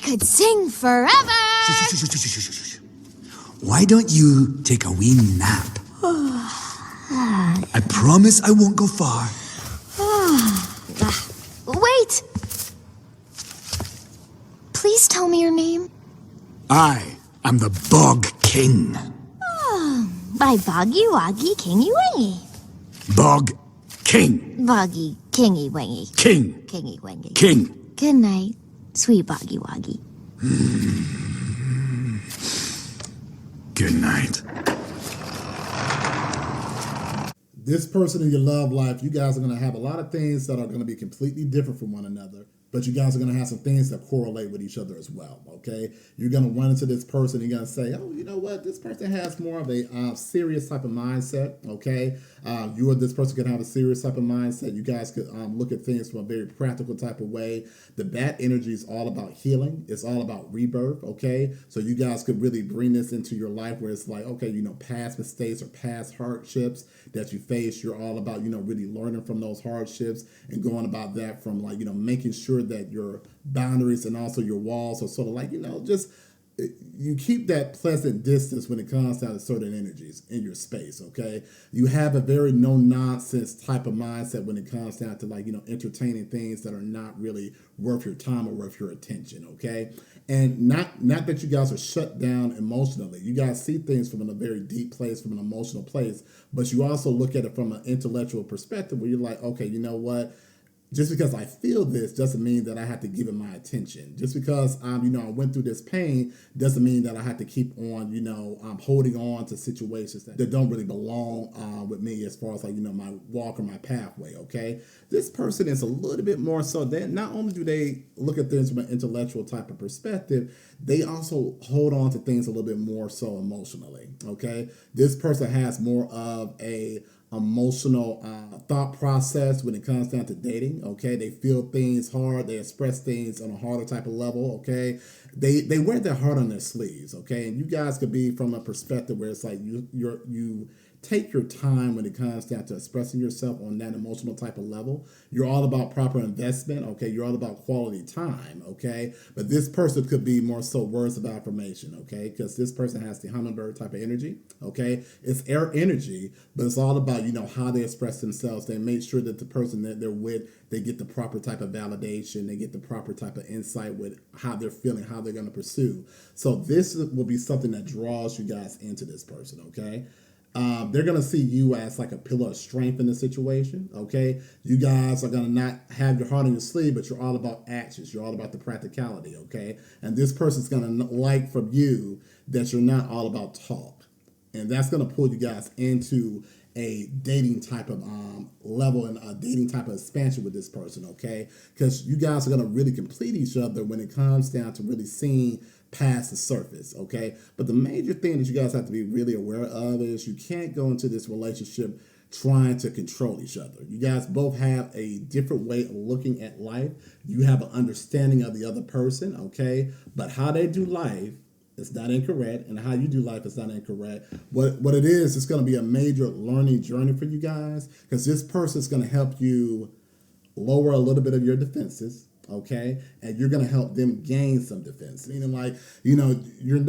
could sing forever. Shh. Why don't you take a wee nap? I promise I won't go far. Wait. Please tell me your name. I am the Bog King. By Boggy Woggy Kingy Wingy. Bog King. Boggy Kingy Wingy. King. Kingy Wingy. King. Good night, sweet Boggy Woggy. Good night. This person in your love life, you guys are going to have a lot of things that are going to be completely different from one another, but you guys are going to have some things that correlate with each other as well, okay? You're going to run into this person, and you're going to say, oh, you know what? This person has more of a serious type of mindset, okay? You or this person could have a serious type of mindset. You guys could look at things from a very practical type of way. The bad energy is all about healing. It's all about rebirth, okay? So you guys could really bring this into your life where it's like, okay, you know, past mistakes or past hardships that you face, you're all about, you know, really learning from those hardships and going about that from like, you know, making sure that your boundaries and also your walls are sort of like, you know, just you keep that pleasant distance when it comes down to certain energies in your space, okay? You have a very no-nonsense type of mindset when it comes down to like, you know, entertaining things that are not really worth your time or worth your attention, okay? And not that you guys are shut down emotionally. You guys see things from a very deep place, from an emotional place, but you also look at it from an intellectual perspective where you're like, okay, you know what? Just because I feel this doesn't mean that I have to give it my attention. Just because you know, I went through this pain doesn't mean that I have to keep on, you know, holding on to situations that don't really belong with me as far as like, you know, my walk or my pathway, okay? This person is a little bit more so that not only do they look at things from an intellectual type of perspective, they also hold on to things a little bit more so emotionally, okay? This person has more of a emotional thought process when it comes down to dating, okay? They feel things hard, they express things on a harder type of level, okay? They wear their heart on their sleeves, okay? And you guys could be from a perspective where it's like you take your time when it comes down to expressing yourself on that emotional type of level. You're all about proper investment, okay? You're all about quality time, okay? But this person could be more so words of affirmation, okay? Because this person has the hummingbird type of energy, okay? It's air energy, but it's all about, you know, how they express themselves. They make sure that the person that they're with, they get the proper type of validation. They get the proper type of insight with how they're feeling, how they're going to pursue. So this will be something that draws you guys into this person, okay? They're going to see you as like a pillar of strength in the situation, okay? You guys are going to not have your heart on your sleeve, but you're all about actions. You're all about the practicality, okay? And this person's going to like from you that you're not all about talk. And that's going to pull you guys into a dating type of level and a dating type of expansion with this person, okay? Because you guys are going to really complete each other when it comes down to really seeing past the surface, okay? But the major thing that you guys have to be really aware of is you can't go into this relationship trying to control each other. You guys both have a different way of looking at life. You have an understanding of the other person, okay? But how they do life is not incorrect, and how you do life is not incorrect. What it is, it's going to be a major learning journey for you guys, because this person is going to help you lower a little bit of your defenses, okay? And you're going to help them gain some defense. Meaning like, you know, you're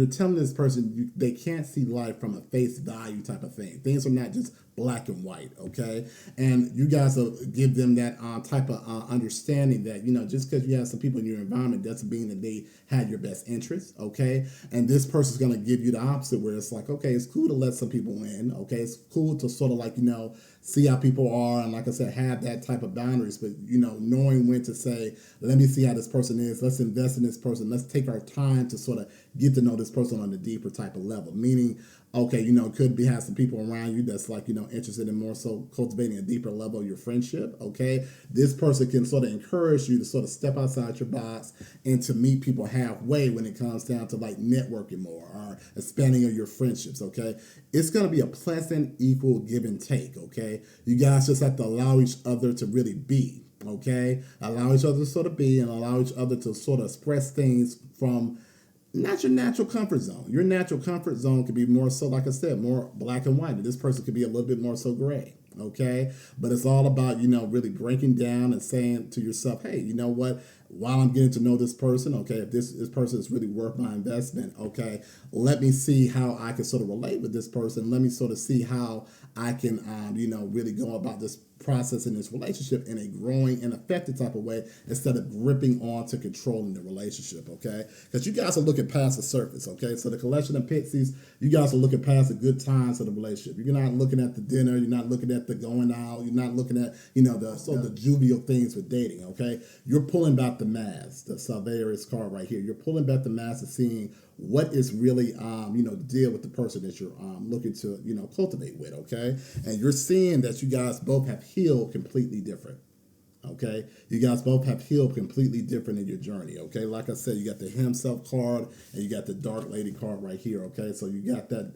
telling this person they can't see life from a face value type of thing. Things are not just black and white, okay? And you guys will give them that type of understanding that, you know, just because you have some people in your environment doesn't mean that they had your best interest, okay? And this person's going to give you the opposite, where it's like, okay, it's cool to let some people in, okay? It's cool to sort of like, you know, see how people are, and like I said, have that type of boundaries, but, you know, knowing when to say, let me see how this person is, let's invest in this person, let's take our time to sort of get to know this person on a deeper type of level, meaning, okay, you know, could be have some people around you that's like, you know, interested in more so cultivating a deeper level of your friendship, okay? This person can sort of encourage you to sort of step outside your box and to meet people halfway when it comes down to like networking more or expanding of your friendships, okay? It's going to be a pleasant, equal give and take, okay? You guys just have to allow each other to really be, okay? Allow each other to sort of be and allow each other to sort of express things from not your natural comfort zone. Your natural comfort zone could be more so, like I said, more black and white. And this person could be a little bit more so gray, okay? But it's all about, you know, really breaking down and saying to yourself, hey, you know what? while I'm getting to know this person, okay, if this person is really worth my investment, okay, let me see how I can sort of relate with this person. Let me sort of see how I can, really go about this process in this relationship in a growing and effective type of way instead of gripping on to controlling the relationship, okay? Because you guys are looking past the surface, okay? So the collection of Pixies, you guys are looking past the good times of the relationship. You're not looking at the dinner. You're not looking at the going out. You're not looking at, the jovial things with dating, okay? You're pulling back the mask, the Salvarius card right here. You're pulling back the mask and seeing what is really, the deal with the person that you're looking to, cultivate with, okay? And you're seeing that you guys both have healed completely different, okay? You guys both have healed completely different in your journey, okay? Like I said, you got the himself card and you got the dark lady card right here, okay? So you got that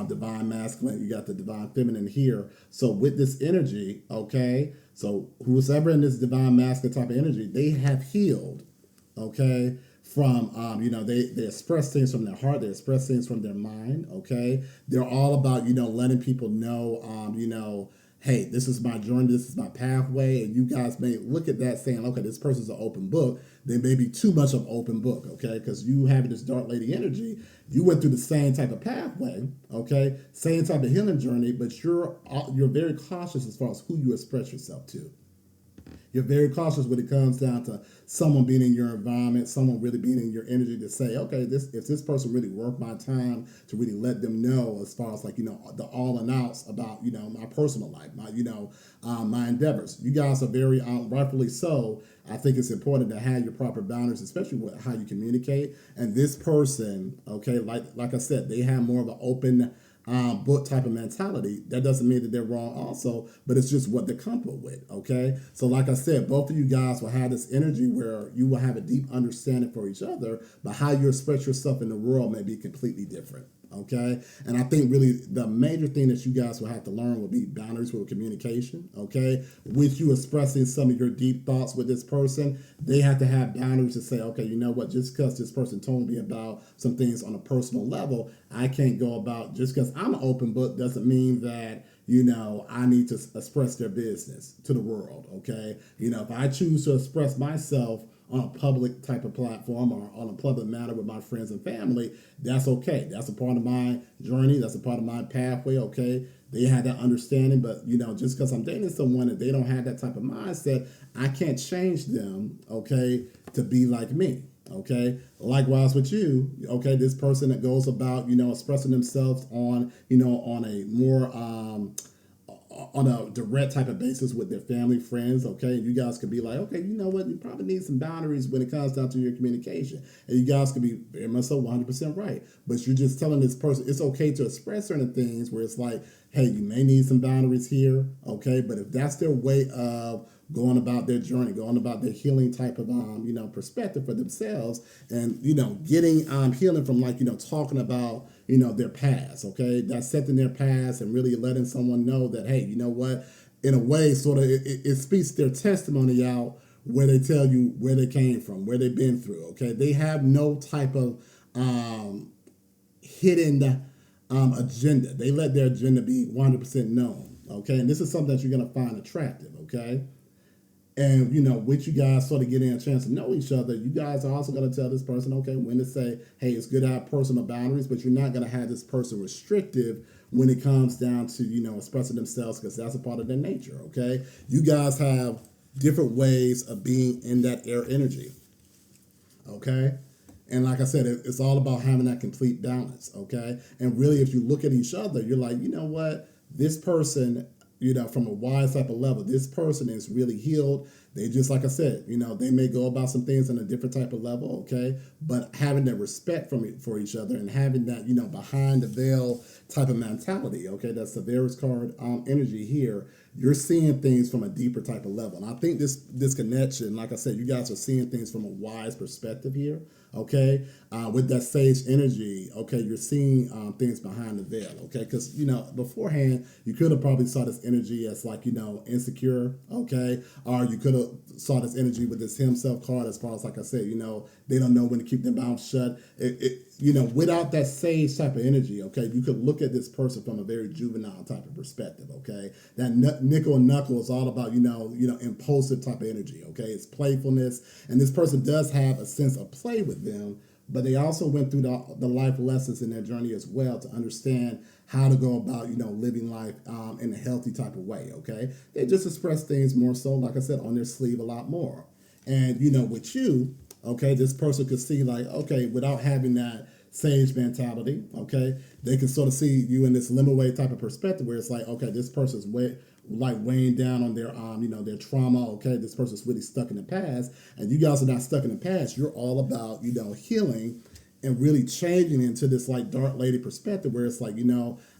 divine masculine, you got the divine feminine here. So with this energy, okay, so who's ever in this divine masculine type of energy, they have healed, okay, from, they express things from their heart, they express things from their mind, okay? They're all about, letting people know, hey, this is my journey, this is my pathway, and you guys may look at that saying, okay, this person's an open book. They may be too much of an open book, okay? Because you having this dark lady energy, you went through the same type of pathway, okay? Same type of healing journey, but you're very cautious as far as who you express yourself to. You're very cautious when it comes down to someone being in your environment, someone really being in your energy to say, okay, if this person really worth my time to really let them know as far as the all and outs about, my personal life, my endeavors. You guys are very, rightfully so. I think it's important to have your proper boundaries, especially with how you communicate. And this person, okay, like I said, they have more of an open book type of mentality. That doesn't mean that they're wrong also, but it's just what they're comfortable with, okay? So like I said, both of you guys will have this energy where you will have a deep understanding for each other, but how you express yourself in the world may be completely different, okay? And I think really the major thing that you guys will have to learn will be boundaries with communication, okay? With you expressing some of your deep thoughts with this person, they have to have boundaries to say, okay, you know what, just because this person told me about some things on a personal level, I can't go about, just because I'm an open book doesn't mean that, I need to express their business to the world, okay? If I choose to express myself on a public type of platform or on a public matter with my friends and family, that's okay. That's a part of my journey. That's a part of my pathway, okay? They had that understanding, but, just because I'm dating someone and they don't have that type of mindset, I can't change them, okay, to be like me, okay? Likewise with you, okay, this person that goes about, expressing themselves on, on a more, on a direct type of basis with their family, friends, okay? And you guys could be like, okay, you know what? You probably need some boundaries when it comes down to your communication. And you guys could be very much so 100% right. But you're just telling this person it's okay to express certain things where it's like, hey, you may need some boundaries here, okay? But if that's their way of going about their journey, going about their healing type of, perspective for themselves and, getting healing from talking about, their past, okay? Dissecting their past and really letting someone know that, hey, you know what? In a way, sort of, it speaks their testimony out where they tell you where they came from, where they've been through, okay? They have no type of hidden agenda. They let their agenda be 100% known, okay? And this is something that you're going to find attractive, okay? And, with you guys sort of getting a chance to know each other, you guys are also going to tell this person, okay, when to say, hey, it's good to have personal boundaries, but you're not going to have this person restrictive when it comes down to, expressing themselves because that's a part of their nature, okay? You guys have different ways of being in that air energy, okay? And like I said, it's all about having that complete balance, okay? And really, if you look at each other, you're like, you know what? This person, from a wide type of level, this person is really healed. They just, like I said, they may go about some things on a different type of level, okay? But having that respect for each other and having that, behind the veil type of mentality, okay? That's the Varus card energy here. You're seeing things from a deeper type of level. And I think this connection, like I said, you guys are seeing things from a wise perspective here, okay? With that sage energy, okay, you're seeing things behind the veil, okay? Because, beforehand, you could have probably saw this energy as like, insecure, okay? Or you could have saw this energy with this himself card as far as, like I said, they don't know when to keep their mouth shut. Without that sage type of energy, okay, you could look at this person from a very juvenile type of perspective, okay? That nickel and knuckle is all about, impulsive type of energy, okay? It's playfulness, and this person does have a sense of play with them, but they also went through the life lessons in their journey as well to understand how to go about, living life in a healthy type of way, okay? They just express things more so, like I said, on their sleeve a lot more. And, with you, okay, this person could see like, okay, without having that sage mentality, okay, they can sort of see you in this limbo type of perspective where it's like, okay, this person's weighing down on their their trauma, okay, this person's really stuck in the past, and you guys are not stuck in the past. You're all about, healing and really changing into this like dark lady perspective where it's like,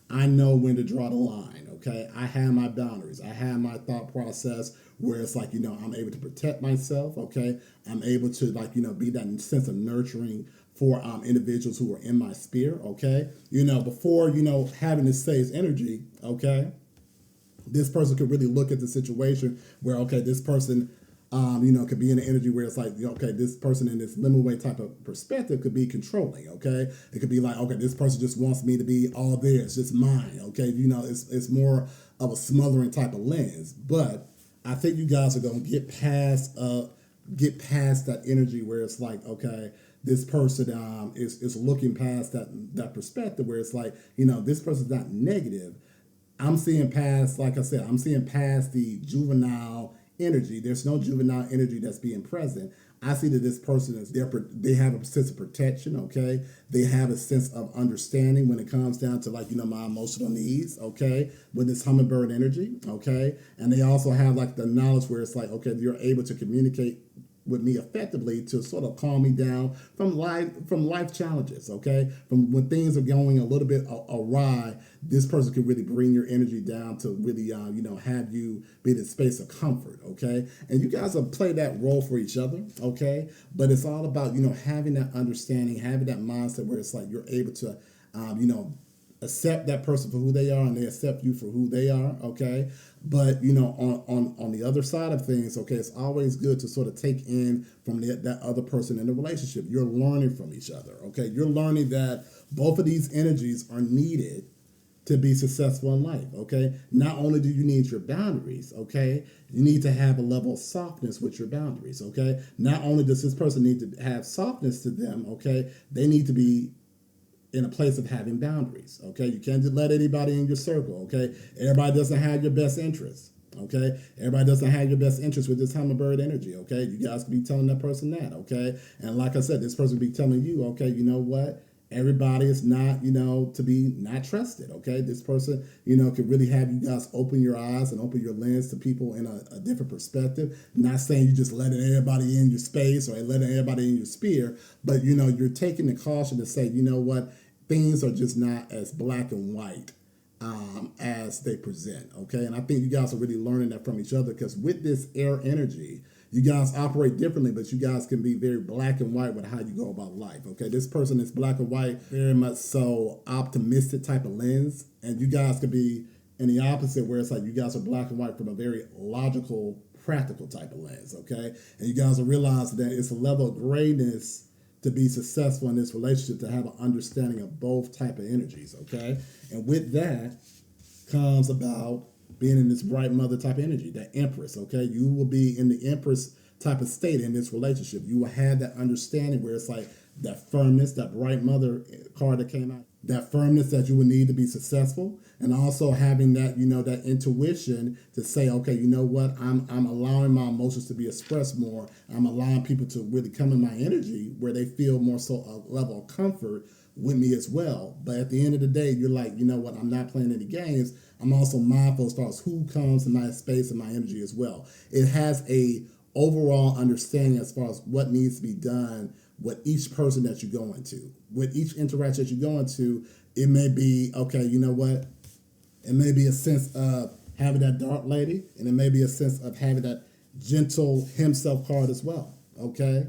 I know when to draw the line, okay? I have my boundaries. I have my thought process where it's like, I'm able to protect myself, okay? I'm able to be that sense of nurturing for individuals who are in my sphere, okay? Before, having this sage energy, okay, this person could really look at the situation where, okay, this person, could be in an energy where it's like, okay, this person in this limbo type of perspective could be controlling, okay? It could be like, okay, this person just wants me to be all theirs, just mine, okay? It's more of a smothering type of lens. But I think you guys are going to get past that energy where it's like, okay, this person is looking past that perspective where it's like, this person's not negative. I'm seeing past, like I said, I'm seeing past the juvenile energy. There's no juvenile energy that's being present. I see that this person they have a sense of protection, okay? They have a sense of understanding when it comes down to my emotional needs, okay? With this hummingbird energy, okay? And they also have the knowledge where it's like, okay, you're able to communicate with me effectively to sort of calm me down from life challenges, okay? From when things are going a little bit awry, this person can really bring your energy down to really, have you be in a space of comfort, okay? And you guys will play that role for each other, okay? But it's all about, having that understanding, having that mindset where it's like you're able to, accept that person for who they are and they accept you for who they are, okay? But, on the other side of things, okay, it's always good to sort of take in from that other person in the relationship. You're learning from each other, okay? You're learning that both of these energies are needed to be successful in life, okay? Not only do you need your boundaries, okay? You need to have a level of softness with your boundaries, okay? Not only does this person need to have softness to them, okay? They need to be in a place of having boundaries, okay? You can't just let anybody in your circle, okay? Everybody doesn't have your best interests, okay? Everybody doesn't have your best interest with this hummingbird energy, okay? You guys could be telling that person that, okay? And like I said, this person will be telling you, okay, you know what? Everybody is not, to be not trusted, okay? This person, could really have you guys open your eyes and open your lens to people in a different perspective. Not saying you just letting everybody in your space or letting everybody in your sphere, but, you're taking the caution to say, you know what? Things are just not as black and white as they present, okay? And I think you guys are really learning that from each other because with this air energy, you guys operate differently, but you guys can be very black and white with how you go about life, okay? This person is black and white, very much so optimistic type of lens, and you guys could be in the opposite where it's like you guys are black and white from a very logical, practical type of lens, okay? And you guys will realize that it's a level of grayness to be successful in this relationship, to have an understanding of both type of energies, okay? And with that comes about being in this bright mother type of energy, that empress, okay? You will be in the empress type of state in this relationship. You will have that understanding where it's like that firmness, that bright mother card that came out, that firmness that you would need to be successful, and also having that, that intuition to say, okay, you know what, I'm allowing my emotions to be expressed more. I'm allowing people to really come in my energy where they feel more so a level of comfort with me as well. But at the end of the day, you're like, you know what, I'm not playing any games. I'm also mindful as far as who comes in my space and my energy as well. It has a overall understanding as far as what needs to be done with each person that you go into. With each interaction that you go into, it may be, okay, you know what? It may be a sense of having that dark lady, and it may be a sense of having that gentle himself card as well, okay?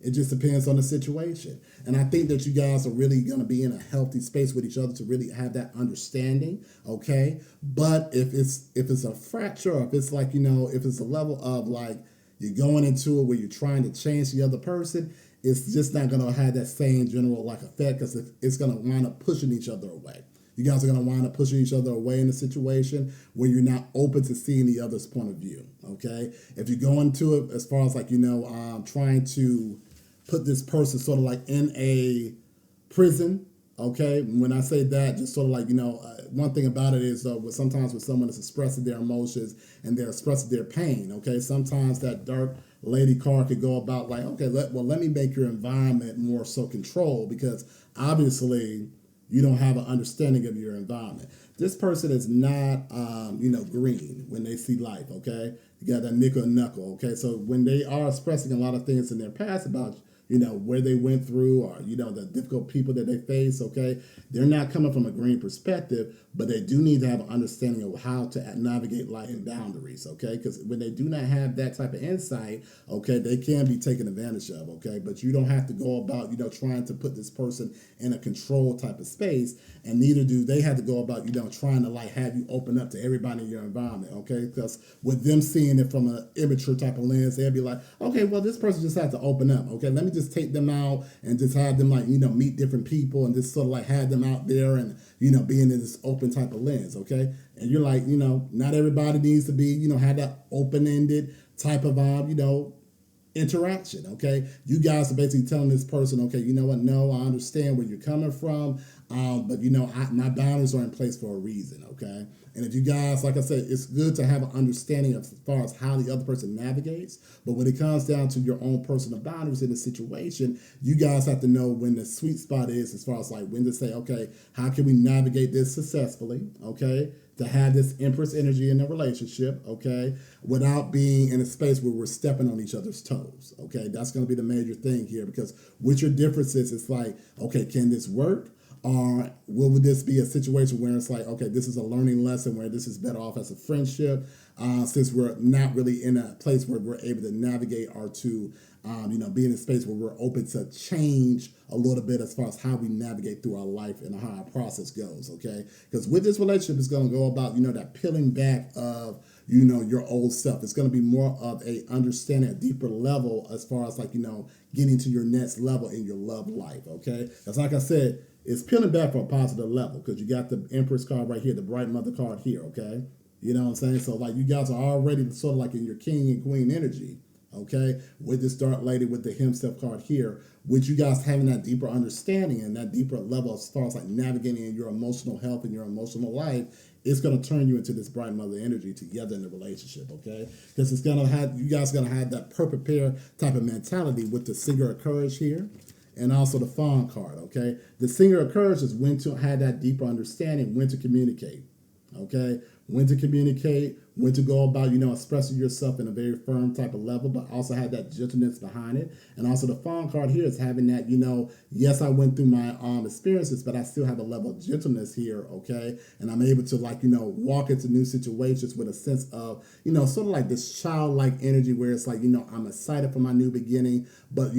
It just depends on the situation. And I think that you guys are really going to be in a healthy space with each other to really have that understanding, okay? But if it's a fracture, or if it's like, if it's a level of like, You're going into it where you're trying to change the other person. It's just not going to have that same general like effect because it's going to wind up pushing each other away. You guys are going to wind up pushing each other away in a situation where you're not open to seeing the other's point of view. Okay, if you go into it as far as like trying to put this person sort of like in a prison. Okay, when I say that, just sort of like one thing about it is sometimes when someone is expressing their emotions and they're expressing their pain. Okay, sometimes that dark lady card could go about like, okay, let me make your environment more so controlled because obviously you don't have an understanding of your environment. This person is not, green when they see life, okay? You got that nickel and knuckle, okay? So when they are expressing a lot of things in their past about, where they went through or, the difficult people that they face, okay? They're not coming from a green perspective, but they do need to have an understanding of how to navigate life and boundaries, okay? Because when they do not have that type of insight, okay, they can be taken advantage of, okay? But you don't have to go about, trying to put this person in a control type of space, and neither do they have to go about, trying to like have you open up to everybody in your environment, okay? Because with them seeing it from an immature type of lens, they'll be like, okay, well, this person just has to open up, okay? Let me just take them out and just have them like, meet different people and just sort of like have them out there and, being in this open type of lens, okay? And you're like, not everybody needs to be, have that open-ended type of interaction, okay? You guys are basically telling this person, okay, you know what? No, I understand where you're coming from, but my boundaries are in place for a reason, okay? And if you guys, like I said, it's good to have an understanding of as far as how the other person navigates, but when it comes down to your own personal boundaries in the situation, you guys have to know when the sweet spot is as far as like when to say, okay, how can we navigate this successfully, okay? To have this Empress energy in a relationship, okay, without being in a space where we're stepping on each other's toes, okay? That's going to be the major thing here because with your differences, it's like, okay, can this work? Or will this be a situation where it's like, okay, this is a learning lesson where this is better off as a friendship since we're not really in a place where we're able to navigate or to, be in a space where we're open to change a little bit as far as how we navigate through our life and how our process goes, okay? Because with this relationship, it's going to go about, that peeling back of, your old self. It's going to be more of a understanding, a deeper level as far as like, getting to your next level in your love life, okay? Because like I said, it's peeling back for a positive level because you got the Empress card right here, the Bright Mother card here, okay? You know what I'm saying? So like you guys are already sort of like in your king and queen energy, okay? With this dark lady with the himself card here, with you guys having that deeper understanding and that deeper level as far as like navigating in your emotional health and your emotional life, it's going to turn you into this Bright Mother energy together in the relationship, okay? Because it's going to have, you guys are going to have that perfect pair type of mentality with the Singer of Courage here and also the Fawn card, okay? The Singer of Courage is when to have that deeper understanding, when to communicate, okay? When to communicate, when to go about, expressing yourself in a very firm type of level, but also have that gentleness behind it. And also the Fawn card here is having that, yes, I went through my experiences, but I still have a level of gentleness here, okay? And I'm able to like, walk into new situations with a sense of, sort of like this childlike energy where it's like, I'm excited for my new beginning, but,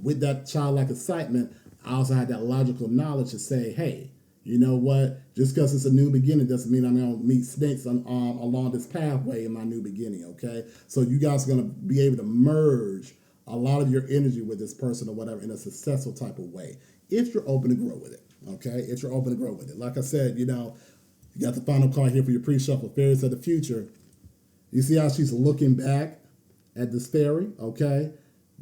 with that childlike excitement, I also had that logical knowledge to say, hey, you know what? Just because it's a new beginning doesn't mean I'm going to meet snakes along this pathway in my new beginning, okay? So you guys are going to be able to merge a lot of your energy with this person or whatever in a successful type of way if you're open to grow with it, okay? If you're open to grow with it. Like I said, you got the final card here for your pre-shuffle, Fairies of the Future. You see how she's looking back at this fairy, okay?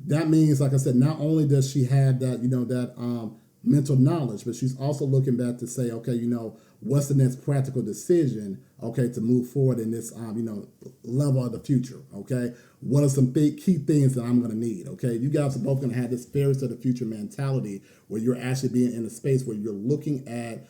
That means, like I said, not only does she have that, mental knowledge, but she's also looking back to say, okay, what's the next practical decision, okay, to move forward in this, level of the future, okay? What are some big key things that I'm going to need, okay? You guys are both going to have this Fairies of the Future mentality where you're actually being in a space where you're looking at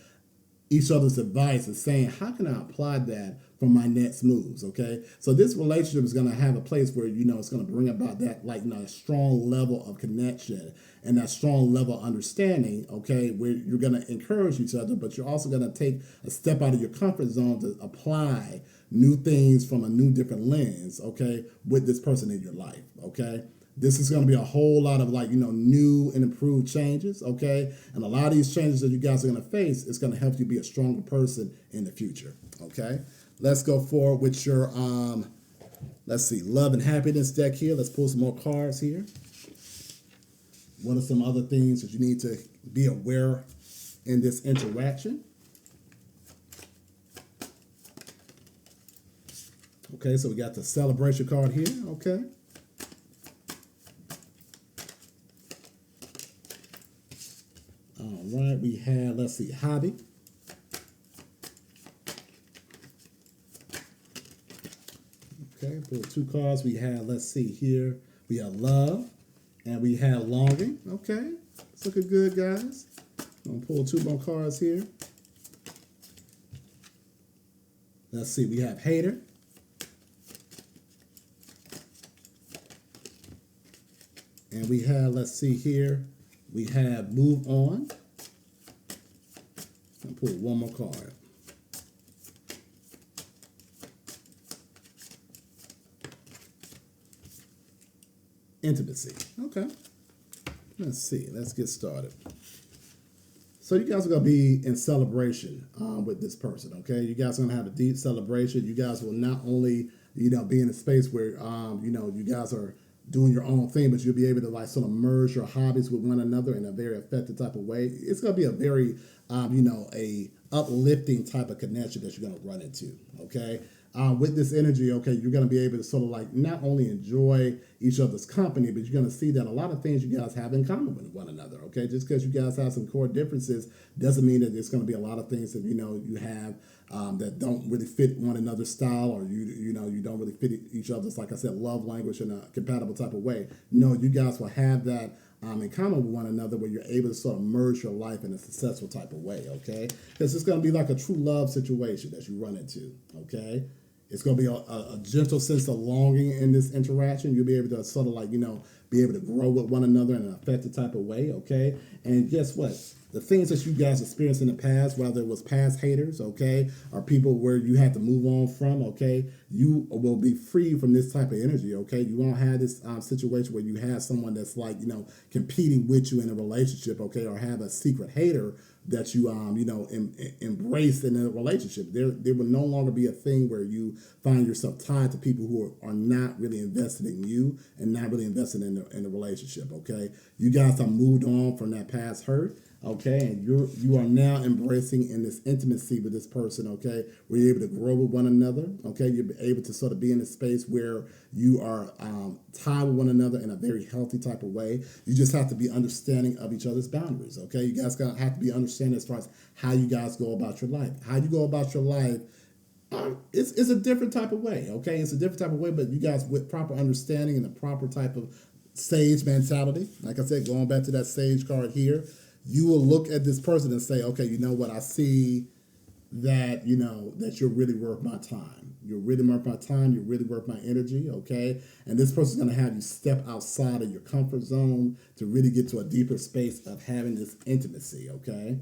each other's advice and saying, how can I apply that for my next moves, okay? So this relationship is going to have a place where, it's going to bring about that, like, a strong level of connection and that strong level of understanding, okay, where you're going to encourage each other, but you're also going to take a step out of your comfort zone to apply new things from a new different lens, okay, with this person in your life, okay? This is going to be a whole lot of new and improved changes, okay? And a lot of these changes that you guys are going to face is going to help you be a stronger person in the future, okay? Let's go forward with your Let's see, love and happiness deck here. Let's pull some more cards here. What are some other things that you need to be aware in this interaction? Okay, so we got the celebration card here, okay. All right, we have, let's see, hobby. Okay, pull 2 cards. We have, let's see here, we have love and we have longing. Okay, it's looking good, guys. I'm gonna pull 2 more cards here. Let's see, we have hater. And we have, let's see here, we have move on. I'll pull 1 more card. Intimacy. Okay. Let's see. Let's get started. So you guys are going to be in celebration with this person, okay? You guys are going to have a deep celebration. You guys will not only, be in a space where, you guys are doing your own thing, but you'll be able to like sort of merge your hobbies with one another in a very effective type of way. It's going to be a very, a uplifting type of connection that you're going to run into, okay? With this energy, okay, you're going to be able to sort of like not only enjoy each other's company, but you're going to see that a lot of things you guys have in common with one another, okay? Just because you guys have some core differences doesn't mean that there's going to be a lot of things that, you have that don't really fit one another's style, or you don't really fit each other's, like I said, love language in a compatible type of way. No, you guys will have that in common with one another, where you're able to sort of merge your life in a successful type of way, okay? Because it's going to be like a true love situation that you run into, okay? It's going to be a gentle sense of longing in this interaction. You'll be able to sort of like, be able to grow with one another in an effective type of way, okay? And guess what? The things that you guys experienced in the past, whether it was past haters, okay, or people where you had to move on from, okay, you will be free from this type of energy, okay? You won't have this situation where you have someone that's like, competing with you in a relationship, okay, or have a secret hater that you embrace in a relationship. There will no longer be a thing where you find yourself tied to people who are not really invested in you and not really invested in the relationship, okay? You guys have moved on from that past hurt, okay, and you are now embracing in this intimacy with this person, okay, where you're able to grow with one another, okay, you're able to sort of be in a space where you are tied with one another in a very healthy type of way. You just have to be understanding of each other's boundaries, okay? You guys gotta have to be understanding as far as how you guys go about your life. How you go about your life, it's a different type of way, okay? It's a different type of way, but you guys with proper understanding and the proper type of sage mentality, like I said, going back to that sage card here, you will look at this person and say, okay, you know what, I see that, that you're really worth my time. You're really worth my time. You're really worth my energy, okay? And this person's going to have you step outside of your comfort zone to really get to a deeper space of having this intimacy, okay?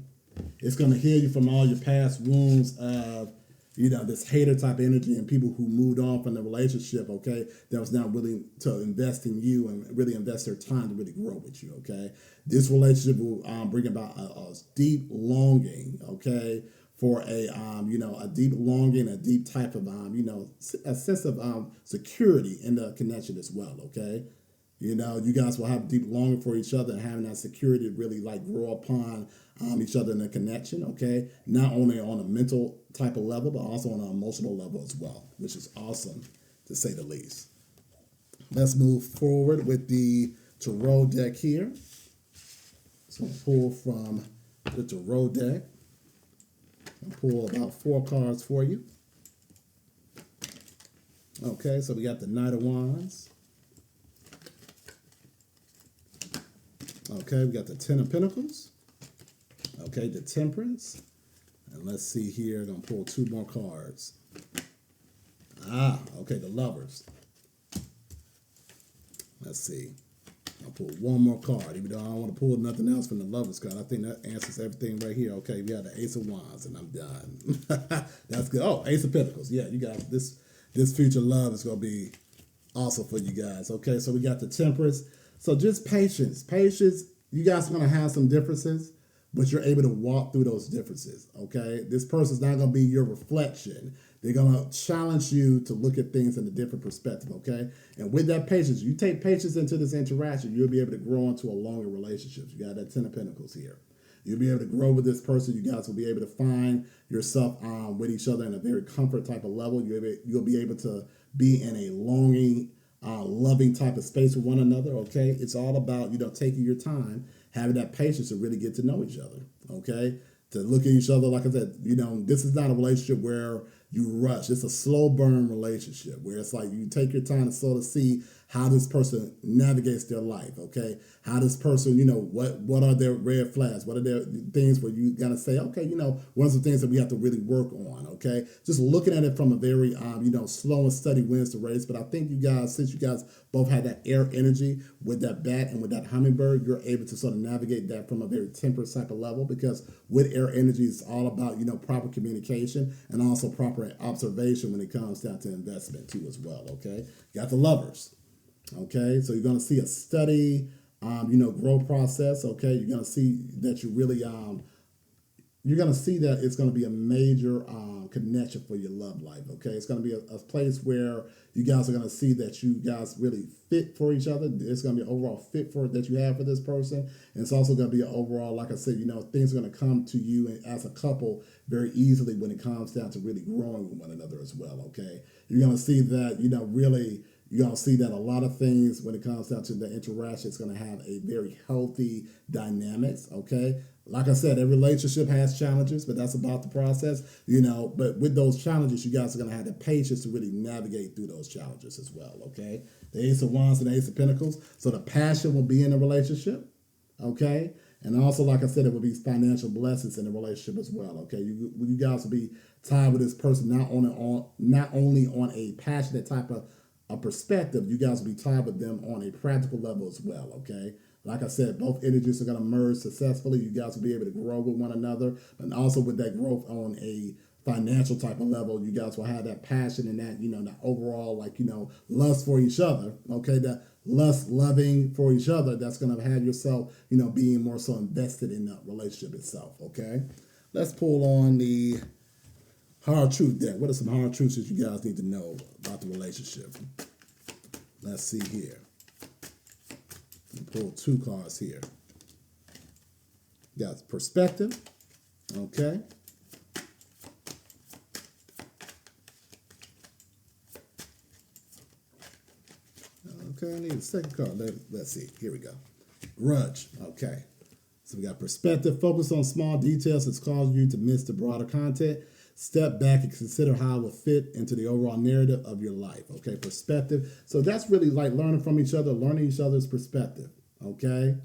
It's going to heal you from all your past wounds of, this hater type energy and people who moved on from the relationship, okay, that was not willing to invest in you and really invest their time to really grow with you, okay? This relationship will bring about a deep longing, okay, for a deep longing, a deep type of, a sense of security in the connection as well, okay? You guys will have deep longing for each other and having that security to really like grow upon each other in a connection, okay? Not only on a mental type of level, but also on an emotional level as well, which is awesome to say the least. Let's move forward with the tarot deck here. So I'll pull from the tarot deck. I'll pull about 4 cards for you. Okay, so we got the Knight of Wands. Okay, we got the Ten of Pentacles. Okay, the Temperance. And let's see here, I'm going to pull 2 more cards. Okay, the Lovers. Let's see. I'll pull 1 more card, even though I don't want to pull nothing else from the Lovers card. I think that answers everything right here. Okay, we got the Ace of Wands, and I'm done. That's good. Oh, Ace of Pentacles. Yeah, you got this future love is going to be awesome for you guys. Okay, so we got the Temperance. So just patience. Patience. You guys are going to have some differences, but you're able to walk through those differences. Okay, this person's not going to be your reflection. They're going to challenge you to look at things in a different perspective. Okay, and with that patience, you take patience into this interaction, you'll be able to grow into a longer relationship. You got that 10 of Pentacles here. You'll be able to grow with this person. You guys will be able to find yourself with each other in a very comfort type of level. You'll be able to be in a longing, loving type of space with one another. Okay, it's all about taking your time, having that patience to really get to know each other. Okay, to look at each other, like I said, this is not a relationship where you rush. It's a slow burn relationship where it's like you take your time to sort of see how this person navigates their life. Okay, how this person, what are their red flags? What are their things where you gotta say, okay, what are some things that we have to really work on? Okay, just looking at it from a very slow and steady wins the race. But I think you guys, since you guys both had that air energy with that bat and with that hummingbird, you're able to sort of navigate that from a very temperate type of level, because with air energy, it's all about proper communication and also proper observation when it comes down to investment too as well. Okay, you got the lovers. Okay, so you're going to see a steady, growth process. Okay, you're going to see that you're going to see that it's going to be a major connection for your love life. Okay, it's going to be a place where you guys are going to see that you guys really fit for each other. It's going to be an overall fit for that you have for this person, and it's also going to be an overall, like I said, things are going to come to you as a couple very easily when it comes down to really growing with one another as well. Okay, you're going to see that really. You're going to see that a lot of things when it comes down to the interaction, it's going to have a very healthy dynamics, okay? Like I said, every relationship has challenges, but that's about the process, But with those challenges, you guys are going to have the patience to really navigate through those challenges as well, okay? The Ace of Wands and the Ace of Pentacles. So the passion will be in the relationship, okay? And also, like I said, it will be financial blessings in the relationship as well, okay? You guys will be tied with this person not only on a passionate type of a perspective, you guys will be tied with them on a practical level as well, okay? Like I said, both energies are going to merge successfully. You guys will be able to grow with one another, but also with that growth on a financial type of level, you guys will have that passion and that, that overall, lust for each other, okay? That lust, loving for each other, that's going to have yourself, being more so invested in the relationship itself, okay? Let's pull on the hard truth deck. What are some hard truths that you guys need to know about the relationship? Let's see here. Pull 2 cards here. Got perspective. Okay. Okay, I need a second card. Let's see. Here we go. Grudge. Okay. So we got perspective. Focus on small details that's caused you to miss the broader content. Step back and consider how it will fit into the overall narrative of your life. Okay, perspective. So that's really like learning from each other, learning each other's perspective. Okay,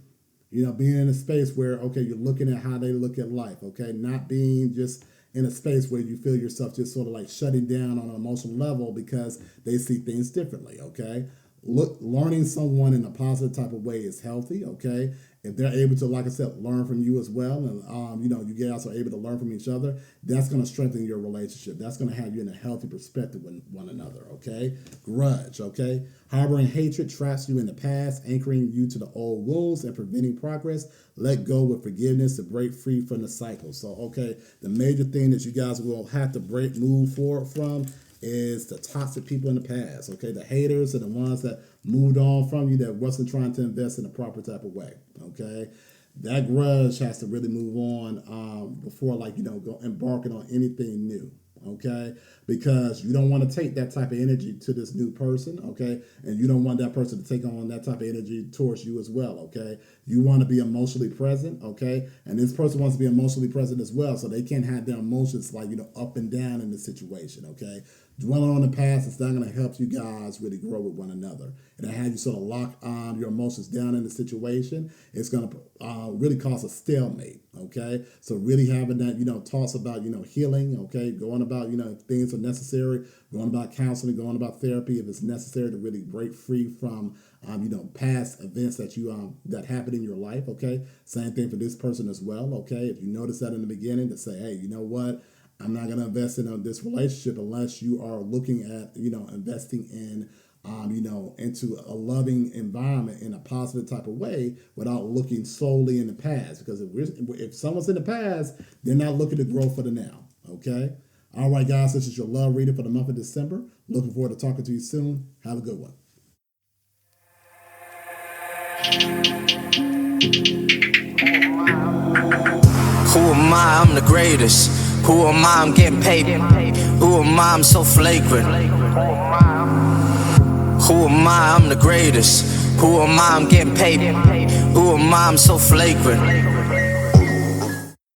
being in a space where, okay, you're looking at how they look at life. Okay, not being just in a space where you feel yourself just sort of like shutting down on an emotional level because they see things differently. Okay, learning someone in a positive type of way is healthy. Okay, if they're able to, like I said, learn from you as well, and you guys are able to learn from each other, that's going to strengthen your relationship. That's going to have you in a healthy perspective with one another. Okay, grudge. Okay, harboring hatred traps you in the past, anchoring you to the old wounds and preventing progress. Let go with forgiveness to break free from the cycle. So, okay, the major thing that you guys will have to move forward from is the toxic people in the past, okay? The haters are the ones that moved on from you, that wasn't trying to invest in a proper type of way, okay? That grudge has to really move on before, go embarking on anything new, okay? Because you don't want to take that type of energy to this new person, okay? And you don't want that person to take on that type of energy towards you as well, okay? You want to be emotionally present, okay? And this person wants to be emotionally present as well, so they can't have their emotions up and down in the situation, okay? Dwelling on the past is not going to help you guys really grow with one another. And have you sort of lock your emotions down in the situation, it's going to really cause a stalemate, okay? So really having that, talks about, healing, okay? Going about, if things are necessary, going about counseling, going about therapy if it's necessary to really break free from, past events that happened in your life, okay? Same thing for this person as well, okay? If you notice that in the beginning, to say, hey, you know what? I'm not going to invest in this relationship unless you are looking at, investing in into a loving environment in a positive type of way without looking solely in the past. Because if someone's in the past, they're not looking to grow for the now. Okay. All right, guys, this is your love reading for the month of December. Looking forward to talking to you soon. Have a good one. Who am I? I'm the greatest. Who am I? I'm getting paid. Who am I? I'm so flagrant. Who am I? I'm the greatest. Who am I? I'm getting paid. Who am I? I'm so flagrant.